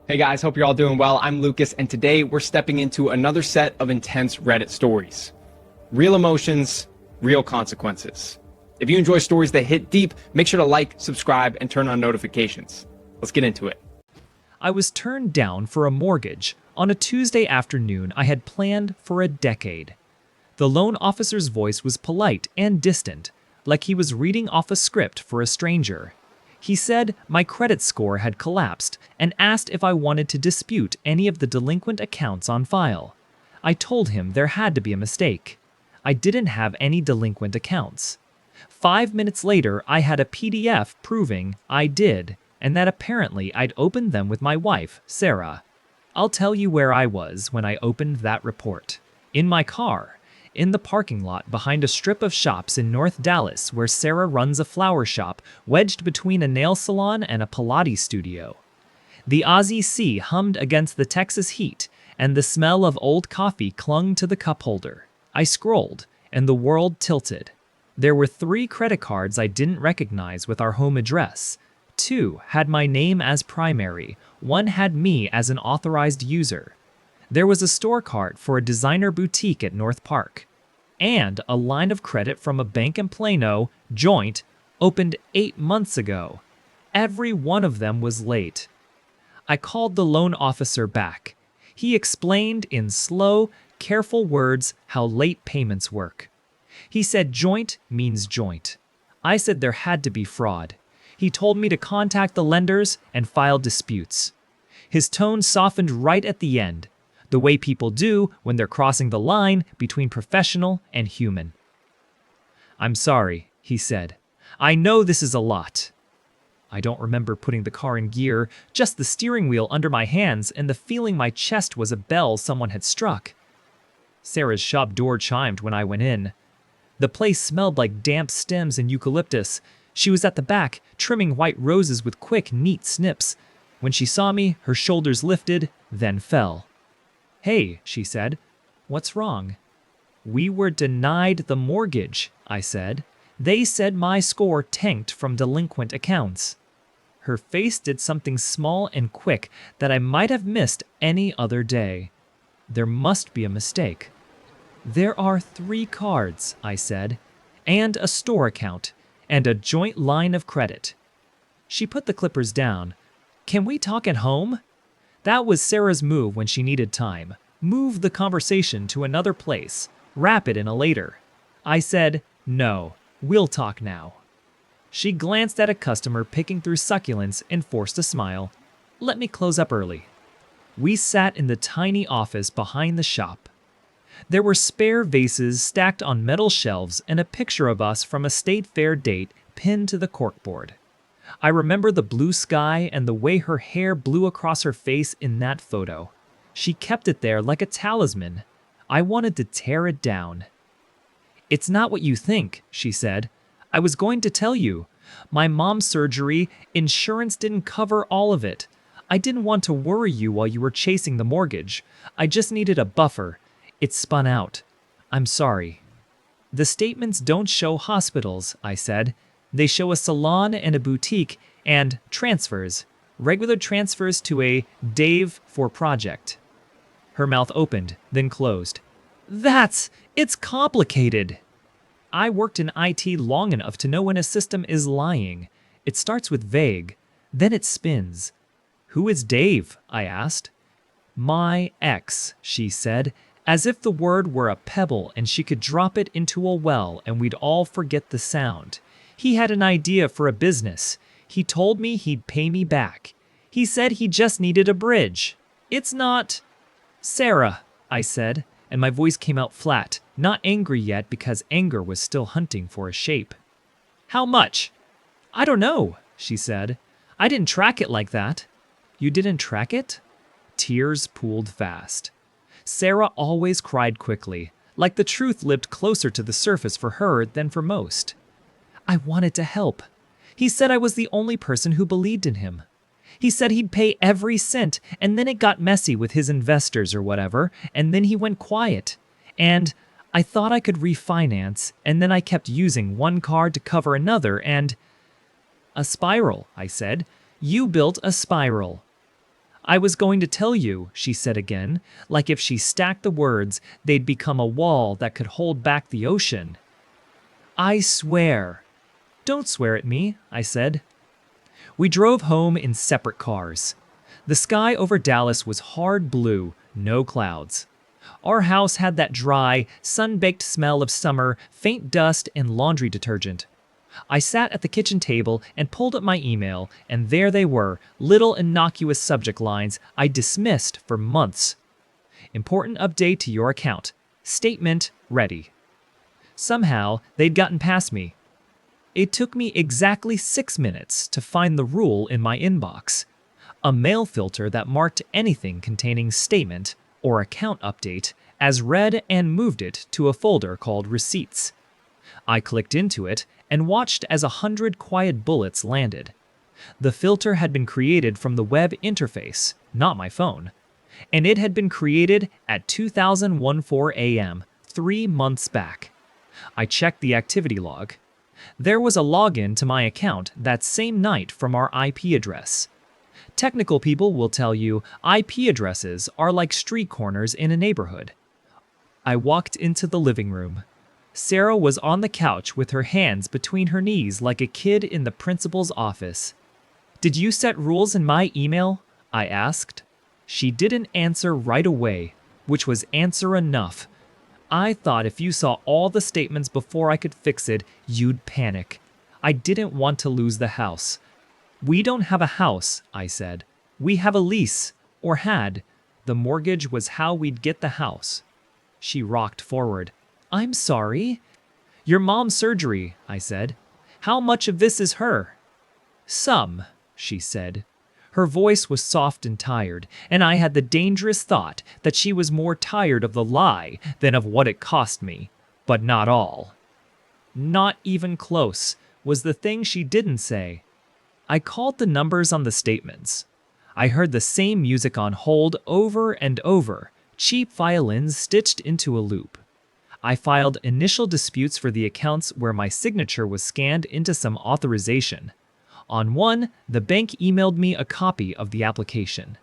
Hey guys, hope you're all doing well. I'm Lucas, and today we're stepping into another set of intense Reddit stories. Real emotions, real consequences. If you enjoy stories that hit deep, make sure to like, subscribe, and turn on notifications. Let's get into it. I was turned down for a mortgage on a Tuesday afternoon I had planned for a decade. The loan officer's voice was polite and distant, like he was reading off a script for a stranger. He said my credit score had collapsed and asked if I wanted to dispute any of the delinquent accounts on file. I told him there had to be a mistake. I didn't have any delinquent accounts. 5 minutes later, I had a PDF proving I did, and that apparently I'd opened them with my wife, Sarah. I'll tell you where I was when I opened that report. In my car, in the parking lot behind a strip of shops in North Dallas where Sarah runs a flower shop wedged between a nail salon and a Pilates studio. The Aussie sea hummed against the Texas heat, and the smell of old coffee clung to the cup holder. I scrolled, and the world tilted. There were 3 credit cards I didn't recognize with our home address. 2 had my name as primary, 1 had me as an authorized user. There was a store card for a designer boutique at North Park, and a line of credit from a bank in Plano, joint, opened 8 months ago. Every one of them was late. I called the loan officer back. He explained in slow, careful words how late payments work. He said joint means joint. I said there had to be fraud. He told me to contact the lenders and file disputes. His tone softened right at the end, the way people do when they're crossing the line between professional and human. "I'm sorry," he said. "I know this is a lot." I don't remember putting the car in gear, just the steering wheel under my hands and the feeling my chest was a bell someone had struck. Sarah's shop door chimed when I went in. The place smelled like damp stems and eucalyptus. She was at the back, trimming white roses with quick, neat snips. When she saw me, her shoulders lifted, then fell. "Hey," she said, "what's wrong?" "We were denied the mortgage," I said. "They said my score tanked from delinquent accounts." Her face did something small and quick that I might have missed any other day. There must be a mistake. "There are 3 cards," I said, "and a store account, and a joint line of credit." She put the clippers down. "Can we talk at home?" That was Sarah's move when she needed time. Move the conversation to another place. Wrap it in a later. I said, "No, we'll talk now." She glanced at a customer picking through succulents and forced a smile. "Let me close up early." We sat in the tiny office behind the shop. There were spare vases stacked on metal shelves and a picture of us from a state fair date pinned to the corkboard. I remember the blue sky and the way her hair blew across her face in that photo. She kept it there like a talisman. I wanted to tear it down. "It's not what you think," she said. "I was going to tell you. My mom's surgery, insurance didn't cover all of it. I didn't want to worry you while you were chasing the mortgage. I just needed a buffer. It spun out. I'm sorry." "The statements don't show hospitals," I said. "They show a salon and a boutique and transfers, regular transfers to a Dave for project." Her mouth opened, then closed. It's complicated." I worked in IT long enough to know when a system is lying. It starts with vague, then it spins. "Who is Dave?" I asked. "My ex," she said, as if the word were a pebble and she could drop it into a well and we'd all forget the sound. He had an idea for a business. He told me he'd pay me back. He said he just needed a bridge. It's not... "Sarah," I said, and my voice came out flat, not angry yet because anger was still hunting for a shape. "How much?" "I don't know," she said. "I didn't track it like that." "You didn't track it?" Tears pooled fast. Sarah always cried quickly, like the truth lived closer to the surface for her than for most. "I wanted to help. He said I was the only person who believed in him. He said he'd pay every cent, and then it got messy with his investors or whatever, and then he went quiet. And I thought I could refinance, and then I kept using one card to cover another, and..." "A spiral," I said. "You built a spiral." I was going to tell you, she said again, like if she stacked the words, they'd become a wall that could hold back the ocean. I swear. Don't swear at me, I said. We drove home in separate cars. The sky over Dallas was hard blue, no clouds. Our house had that dry, sun-baked smell of summer, faint dust, and laundry detergent. I sat at the kitchen table and pulled up my email, and there they were, little innocuous subject lines I dismissed for months. Important update to your account. Statement ready. Somehow, they'd gotten past me. It took me exactly 6 minutes to find the rule in my inbox, a mail filter that marked anything containing statement or account update as read and moved it to a folder called Receipts. I clicked into it and watched as 100 quiet bullets landed. The filter had been created from the web interface, not my phone, and it had been created at 2014 a.m., 3 months back. I checked the activity log. There was a login to my account that same night from our IP address. Technical people will tell you IP addresses are like street corners in a neighborhood. I walked into the living room. Sarah was on the couch with her hands between her knees like a kid in the principal's office. "Did you set rules in my email?" I asked. She didn't answer right away, which was answer enough. I thought if you saw all the statements before I could fix it, you'd panic. I didn't want to lose the house. "We don't have a house," I said. "We have a lease, or had. The mortgage was how we'd get the house." She rocked forward. "I'm sorry." "Your mom's surgery," I said. "How much of this is her?" "Some," she said. Her voice was soft and tired, and I had the dangerous thought that she was more tired of the lie than of what it cost me. But not all. "Not even close," was the thing she didn't say. I called the numbers on the statements. I heard the same music on hold over and over, cheap violins stitched into a loop. I filed initial disputes for the accounts where my signature was scanned into some authorization. On one, the bank emailed me a copy of the application.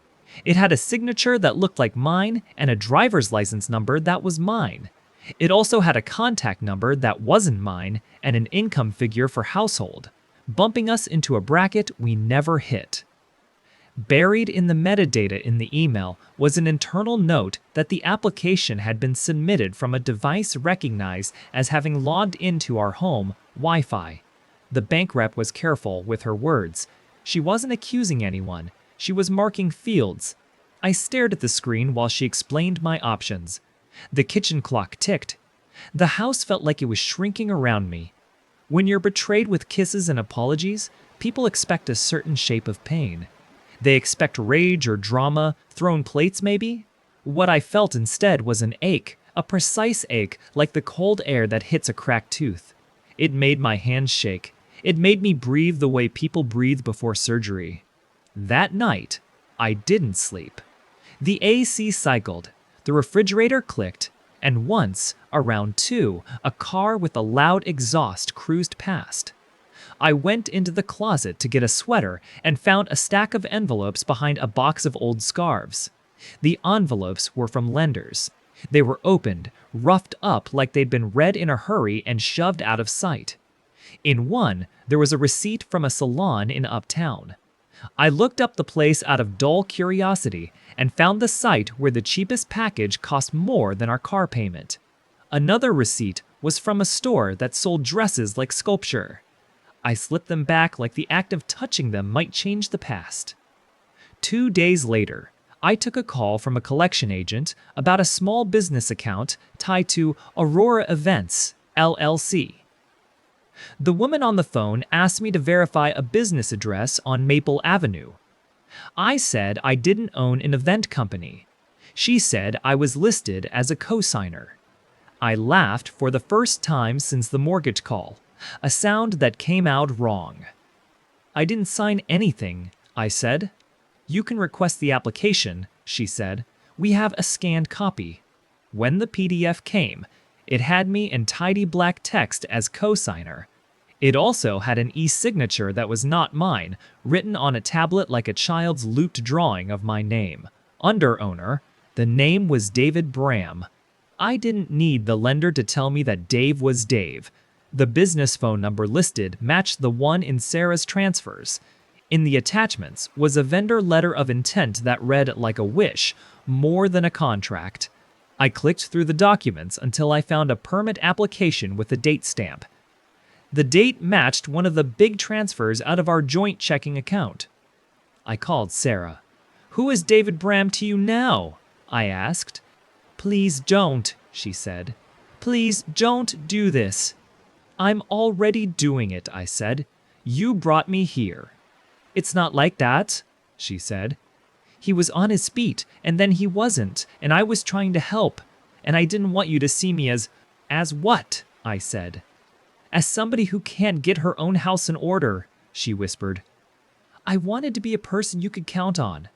It had a signature that looked like mine and a driver's license number that was mine. It also had a contact number that wasn't mine and an income figure for household, bumping us into a bracket we never hit. Buried in the metadata in the email was an internal note that the application had been submitted from a device recognized as having logged into our home Wi-Fi. The bank rep was careful with her words. She wasn't accusing anyone. She was marking fields. I stared at the screen while she explained my options. The kitchen clock ticked. The house felt like it was shrinking around me. When you're betrayed with kisses and apologies, people expect a certain shape of pain. They expect rage or drama, thrown plates maybe? What I felt instead was an ache, a precise ache like the cold air that hits a cracked tooth. It made my hands shake. It made me breathe the way people breathe before surgery. That night, I didn't sleep. The AC cycled, the refrigerator clicked, and once, around 2, a car with a loud exhaust cruised past. I went into the closet to get a sweater and found a stack of envelopes behind a box of old scarves. The envelopes were from lenders. They were opened, roughed up like they'd been read in a hurry and shoved out of sight. In one, there was a receipt from a salon in Uptown. I looked up the place out of dull curiosity and found the site where the cheapest package cost more than our car payment. Another receipt was from a store that sold dresses like sculpture. I slipped them back like the act of touching them might change the past. 2 days later, I took a call from a collection agent about a small business account tied to Aurora Events, LLC. The woman on the phone asked me to verify a business address on Maple Avenue. I said I didn't own an event company. She said I was listed as a co-signer. I laughed for the first time since the mortgage call, a sound that came out wrong. "I didn't sign anything," I said. "You can request the application," she said. "We have a scanned copy." When the PDF came, it had me in tidy black text as co-signer. It also had an e-signature that was not mine, written on a tablet like a child's looped drawing of my name. Under owner, the name was David Bram. I didn't need the lender to tell me that Dave was Dave. The business phone number listed matched the one in Sarah's transfers. In the attachments was a vendor letter of intent that read like a wish, more than a contract. I clicked through the documents until I found a permit application with a date stamp. The date matched one of the big transfers out of our joint checking account. I called Sarah. "Who is David Bram to you now?" I asked. "Please don't," she said. "Please don't do this." "I'm already doing it," I said. "You brought me here." "It's not like that," she said. "He was on his feet, and then he wasn't, and I was trying to help, and I didn't want you to see me as what?" I said. "As somebody who can't get her own house in order," she whispered. "I wanted to be a person you could count on."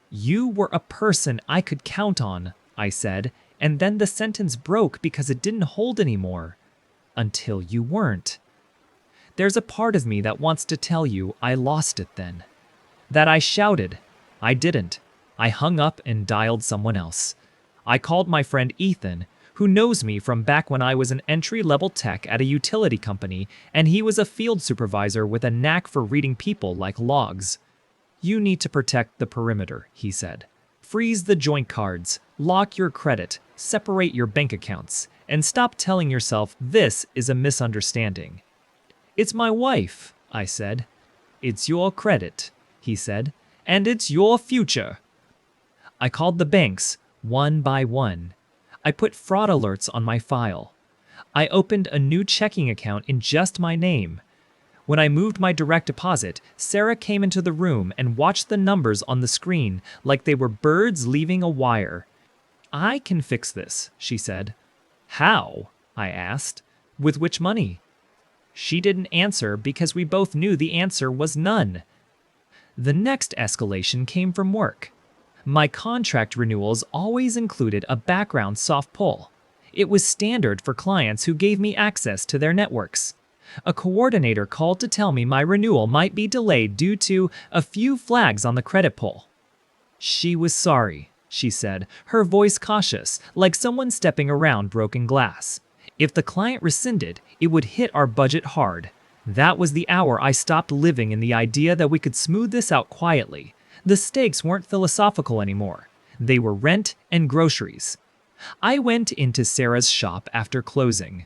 "You were a person I could count on," I said, and then the sentence broke because it didn't hold anymore. Until you weren't. There's a part of me that wants to tell you I lost it then. That I shouted. I didn't. I hung up and dialed someone else. I called my friend Ethan, who knows me from back when I was an entry-level tech at a utility company, and he was a field supervisor with a knack for reading people like logs. "You need to protect the perimeter," he said. "Freeze the joint cards, lock your credit, separate your bank accounts, and stop telling yourself this is a misunderstanding." "It's my wife," I said. "It's your credit," he said, "and it's your future." I called the banks, one by one. I put fraud alerts on my file. I opened a new checking account in just my name. When I moved my direct deposit, Sarah came into the room and watched the numbers on the screen like they were birds leaving a wire. "I can fix this," she said. "How?" I asked. "With which money?" She didn't answer because we both knew the answer was none. The next escalation came from work. My contract renewals always included a background soft pull. It was standard for clients who gave me access to their networks. A coordinator called to tell me my renewal might be delayed due to a few flags on the credit pull. She was sorry, she said, her voice cautious, like someone stepping around broken glass. If the client rescinded, it would hit our budget hard. That was the hour I stopped living in the idea that we could smooth this out quietly. The stakes weren't philosophical anymore. They were rent and groceries. I went into Sarah's shop after closing.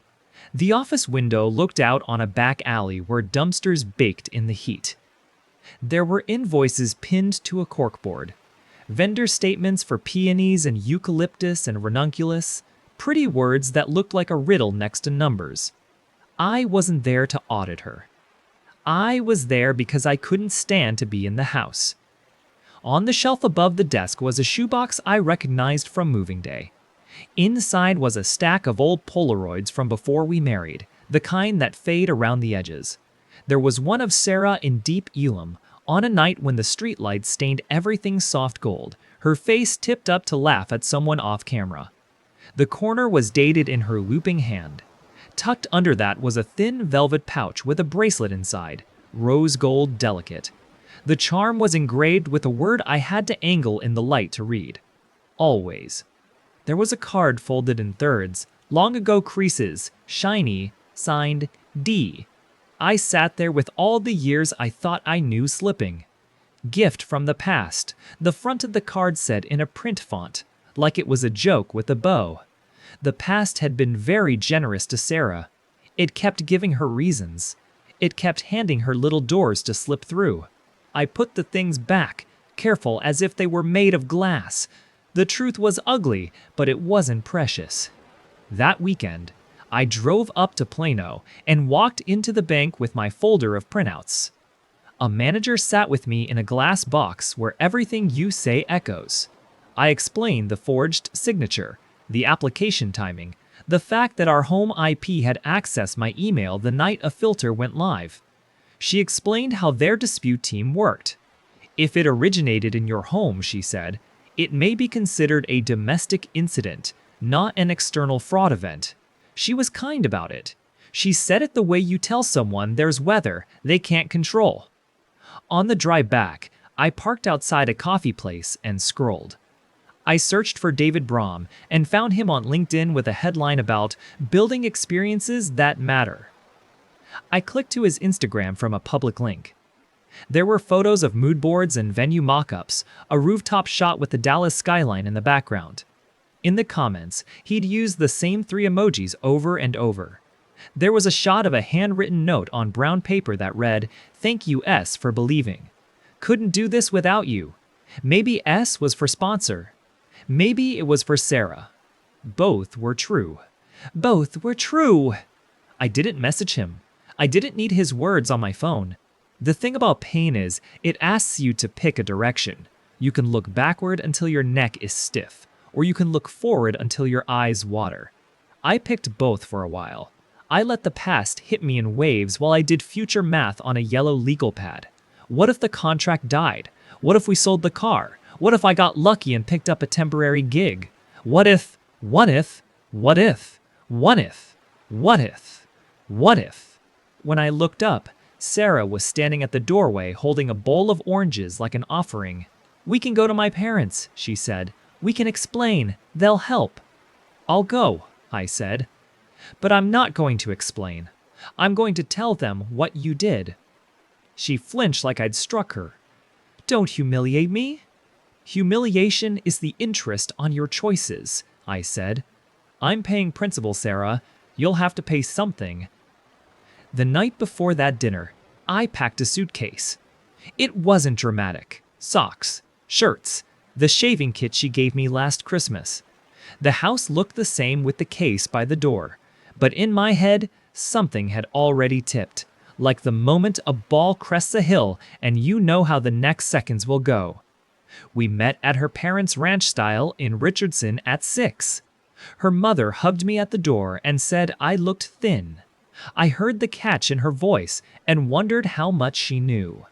The office window looked out on a back alley where dumpsters baked in the heat. There were invoices pinned to a corkboard. Vendor statements for peonies and eucalyptus and ranunculus. Pretty words that looked like a riddle next to numbers. I wasn't there to audit her. I was there because I couldn't stand to be in the house. On the shelf above the desk was a shoebox I recognized from moving day. Inside was a stack of old Polaroids from before we married, the kind that fade around the edges. There was one of Sarah in deep Elam, on a night when the streetlights stained everything soft gold, her face tipped up to laugh at someone off camera. The corner was dated in her looping hand. Tucked under that was a thin velvet pouch with a bracelet inside, rose gold delicate. The charm was engraved with a word I had to angle in the light to read. Always. There was a card folded in thirds, long ago creases, shiny, signed D. I sat there with all the years I thought I knew slipping. Gift from the past, the front of the card said in a print font, like it was a joke with a bow. The past had been very generous to Sarah. It kept giving her reasons. It kept handing her little doors to slip through. I put the things back, careful as if they were made of glass. The truth was ugly, but it wasn't precious. That weekend, I drove up to Plano and walked into the bank with my folder of printouts. A manager sat with me in a glass box where everything you say echoes. I explained the forged signature, the application timing, the fact that our home IP had accessed my email the night a filter went live. She explained how their dispute team worked. If it originated in your home, she said, it may be considered a domestic incident, not an external fraud event. She was kind about it. She said it the way you tell someone there's weather they can't control. On the drive back, I parked outside a coffee place and scrolled. I searched for David Brahm and found him on LinkedIn with a headline about building experiences that matter. I clicked to his Instagram from a public link. There were photos of mood boards and venue mock-ups, a rooftop shot with the Dallas skyline in the background. In the comments, he'd used the same 3 emojis over and over. There was a shot of a handwritten note on brown paper that read, "Thank you, S, for believing. Couldn't do this without you." Maybe S was for sponsor. Maybe it was for Sarah. Both were true. Both were true! I didn't message him. I didn't need his words on my phone. The thing about pain is, it asks you to pick a direction. You can look backward until your neck is stiff, or you can look forward until your eyes water. I picked both for a while. I let the past hit me in waves while I did future math on a yellow legal pad. What if the contract died? What if we sold the car? What if I got lucky and picked up a temporary gig? What if? What if? What if? What if? What if? What if? When I looked up, Sarah was standing at the doorway holding a bowl of oranges like an offering. "We can go to my parents," she said. "We can explain. They'll help." "I'll go," I said. "But I'm not going to explain. I'm going to tell them what you did." She flinched like I'd struck her. "Don't humiliate me." "Humiliation is the interest on your choices," I said. "I'm paying principal, Sarah. You'll have to pay something." The night before that dinner, I packed a suitcase. It wasn't dramatic. Socks, shirts, the shaving kit she gave me last Christmas. The house looked the same with the case by the door, but in my head, something had already tipped, like the moment a ball crests a hill and you know how the next seconds will go. We met at her parents' ranch style in Richardson at 6. Her mother hugged me at the door and said I looked thin. I heard the catch in her voice and wondered how much she knew.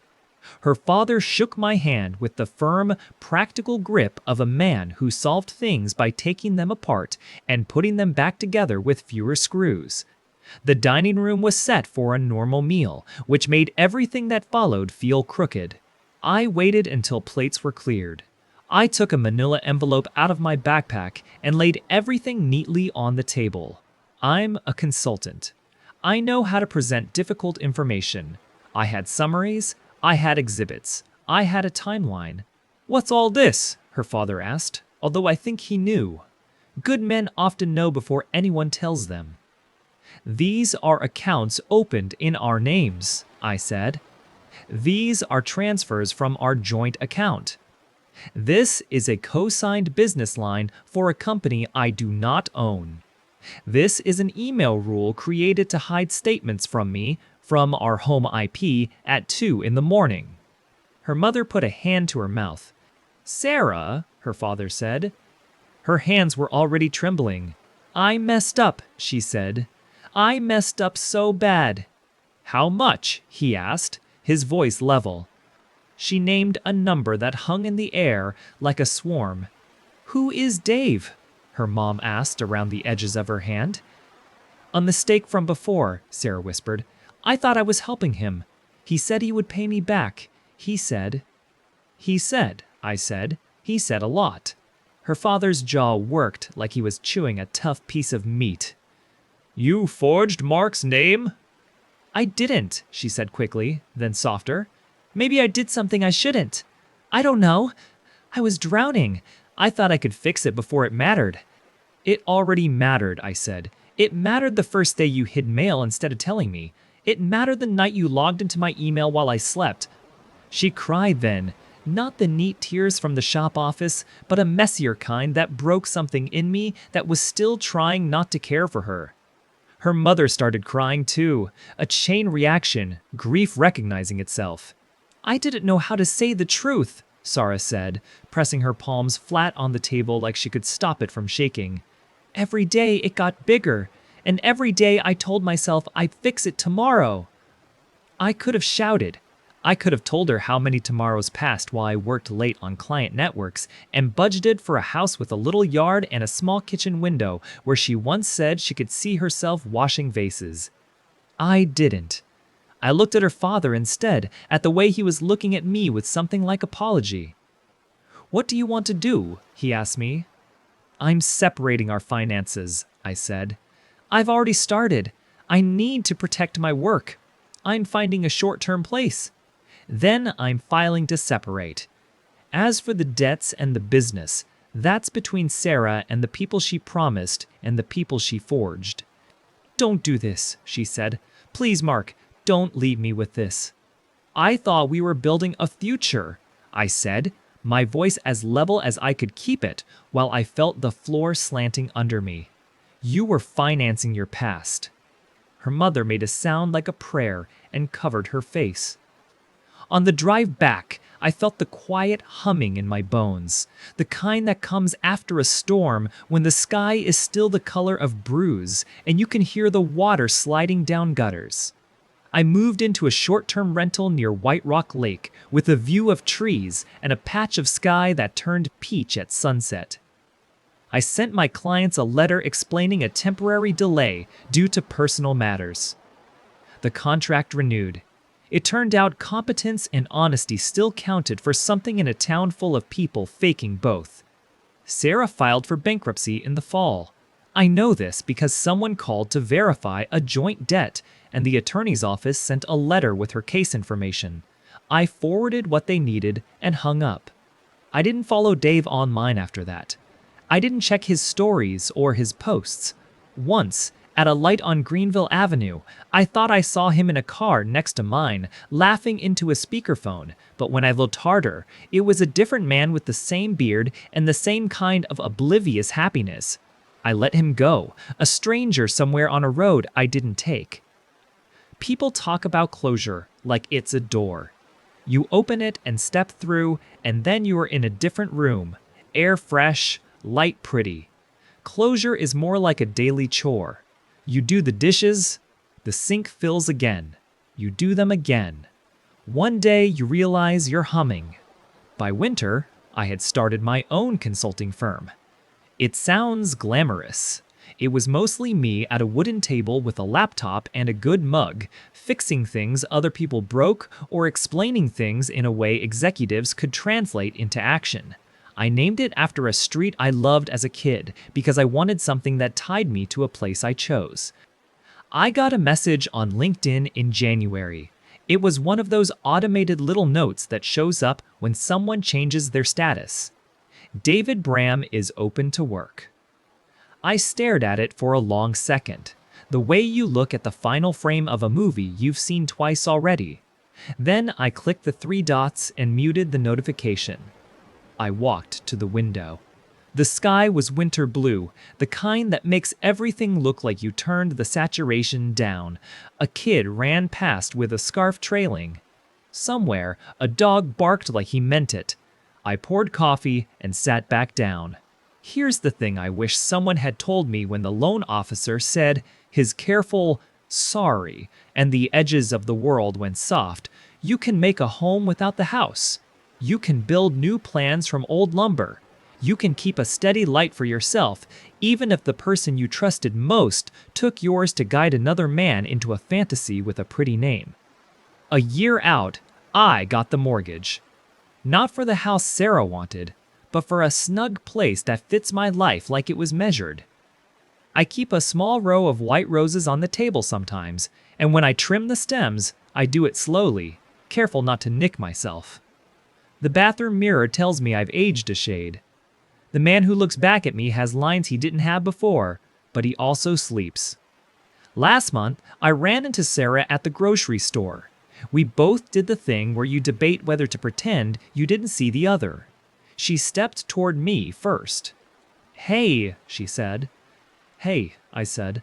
Her father shook my hand with the firm, practical grip of a man who solved things by taking them apart and putting them back together with fewer screws. The dining room was set for a normal meal, which made everything that followed feel crooked. I waited until plates were cleared. I took a manila envelope out of my backpack and laid everything neatly on the table. I'm a consultant. I know how to present difficult information. I had summaries, I had exhibits, I had a timeline. "What's all this?" her father asked, although I think he knew. Good men often know before anyone tells them. "These are accounts opened in our names," I said. "These are transfers from our joint account. This is a co-signed business line for a company I do not own. This is an email rule created to hide statements from me from our home IP at 2 in the morning." Her mother put a hand to her mouth. "Sarah," her father said. Her hands were already trembling. "I messed up," she said. "I messed up so bad." "How much?" he asked, his voice level. She named a number that hung in the air like a swarm. "Who is Dave?" her mom asked around the edges of her hand. "A mistake from before," Sarah whispered. "I thought I was helping him. He said he would pay me back. He said," I said. "He said a lot." Her father's jaw worked like he was chewing a tough piece of meat. "You forged Mark's name?" "I didn't," she said quickly, then softer. "Maybe I did something I shouldn't. I don't know. I was drowning. I thought I could fix it before it mattered." "It already mattered," I said. "It mattered the first day you hid mail instead of telling me. It mattered the night you logged into my email while I slept." She cried then, not the neat tears from the shop office, but a messier kind that broke something in me that was still trying not to care for her. Her mother started crying too, a chain reaction, grief recognizing itself. "I didn't know how to say the truth," Sarah said, pressing her palms flat on the table like she could stop it from shaking. "Every day it got bigger, and every day I told myself I'd fix it tomorrow." I could have shouted. I could have told her how many tomorrows passed while I worked late on client networks and budgeted for a house with a little yard and a small kitchen window where she once said she could see herself washing vases. I didn't. I looked at her father instead, at the way he was looking at me with something like apology. "What do you want to do?" he asked me. "I'm separating our finances," I said. "I've already started. I need to protect my work. I'm finding a short-term place. Then I'm filing to separate. As for the debts and the business, that's between Sarah and the people she promised and the people she forged." "Don't do this," she said. "Please, Mark, don't leave me with this." "I thought we were building a future," I said, my voice as level as I could keep it while I felt the floor slanting under me. "You were financing your past." Her mother made a sound like a prayer and covered her face. On the drive back, I felt the quiet humming in my bones, the kind that comes after a storm when the sky is still the color of bruise and you can hear the water sliding down gutters. I moved into a short-term rental near White Rock Lake with a view of trees and a patch of sky that turned peach at sunset. I sent my clients a letter explaining a temporary delay due to personal matters. The contract renewed. It turned out competence and honesty still counted for something in a town full of people faking both. Sarah filed for bankruptcy in the fall. I know this because someone called to verify a joint debt, and the attorney's office sent a letter with her case information. I forwarded what they needed and hung up. I didn't follow Dave online after that. I didn't check his stories or his posts. Once, at a light on Greenville Avenue, I thought I saw him in a car next to mine, laughing into a speakerphone, but when I looked harder, it was a different man with the same beard and the same kind of oblivious happiness. I let him go, a stranger somewhere on a road I didn't take. People talk about closure like it's a door. You open it and step through, and then you are in a different room, air fresh, light pretty. Closure is more like a daily chore. You do the dishes, the sink fills again. You do them again. One day you realize you're humming. By winter, I had started my own consulting firm. It sounds glamorous. It was mostly me at a wooden table with a laptop and a good mug, fixing things other people broke or explaining things in a way executives could translate into action. I named it after a street I loved as a kid because I wanted something that tied me to a place I chose. I got a message on LinkedIn in January. It was one of those automated little notes that shows up when someone changes their status. David Bram is open to work. I stared at it for a long second, the way you look at the final frame of a movie you've seen twice already. Then I clicked the 3 dots and muted the notification. I walked to the window. The sky was winter blue, the kind that makes everything look like you turned the saturation down. A kid ran past with a scarf trailing. Somewhere, a dog barked like he meant it. I poured coffee and sat back down. Here's the thing I wish someone had told me when the loan officer said his careful sorry and the edges of the world went soft. You can make a home without the house. You can build new plans from old lumber. You can keep a steady light for yourself, even if the person you trusted most took yours to guide another man into a fantasy with a pretty name. A year out, I got the mortgage. Not for the house Sarah wanted, but for a snug place that fits my life like it was measured. I keep a small row of white roses on the table sometimes, and when I trim the stems, I do it slowly, careful not to nick myself. The bathroom mirror tells me I've aged a shade. The man who looks back at me has lines he didn't have before, but he also sleeps. Last month, I ran into Sarah at the grocery store. We both did the thing where you debate whether to pretend you didn't see the other. She stepped toward me first. "Hey," she said. "Hey," I said.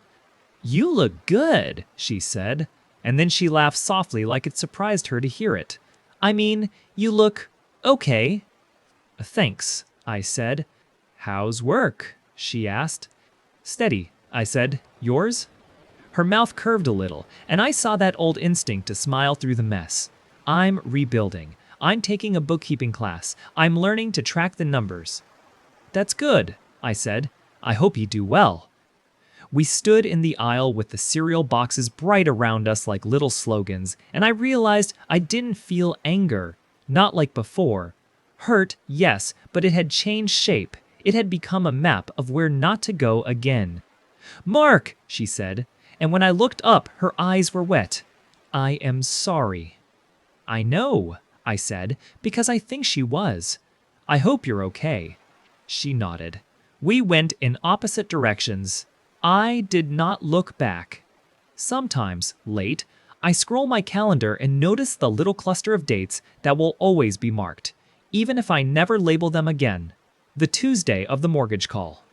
"You look good," she said, and then she laughed softly like it surprised her to hear it. "I mean, you look okay." "Thanks," I said. "How's work?" she asked. "Steady," I said. "Yours?" Her mouth curved a little, and I saw that old instinct to smile through the mess. "I'm rebuilding. I'm taking a bookkeeping class. I'm learning to track the numbers." "That's good," I said. "I hope you do well." We stood in the aisle with the cereal boxes bright around us like little slogans, and I realized I didn't feel anger, not like before. Hurt, yes, but it had changed shape. It had become a map of where not to go again. "Mark," she said, and when I looked up, her eyes were wet. "I am sorry." "I know," I said, because I think she was. "I hope you're okay." She nodded. We went in opposite directions. I did not look back. Sometimes, late, I scroll my calendar and notice the little cluster of dates that will always be marked, even if I never label them again. The Tuesday of the mortgage call.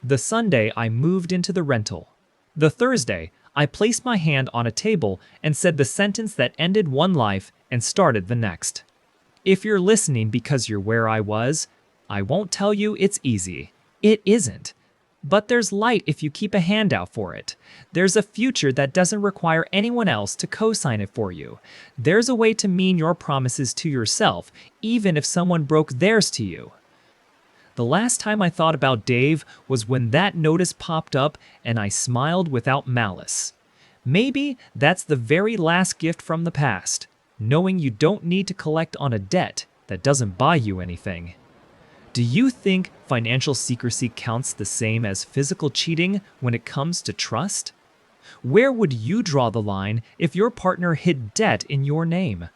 The Sunday I moved into the rental. The Thursday, I placed my hand on a table and said the sentence that ended one life and started the next. If you're listening because you're where I was, I won't tell you it's easy. It isn't. But there's light if you keep a hand out for it. There's a future that doesn't require anyone else to co-sign it for you. There's a way to mean your promises to yourself, even if someone broke theirs to you. The last time I thought about Dave was when that notice popped up and I smiled without malice. Maybe that's the very last gift from the past, knowing you don't need to collect on a debt that doesn't buy you anything. Do you think financial secrecy counts the same as physical cheating when it comes to trust? Where would you draw the line if your partner hid debt in your name?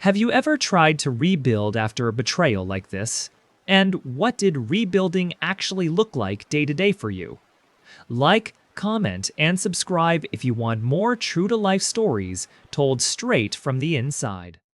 Have you ever tried to rebuild after a betrayal like this? And what did rebuilding actually look like day to day for you? Like, comment, and subscribe if you want more true-to-life stories told straight from the inside.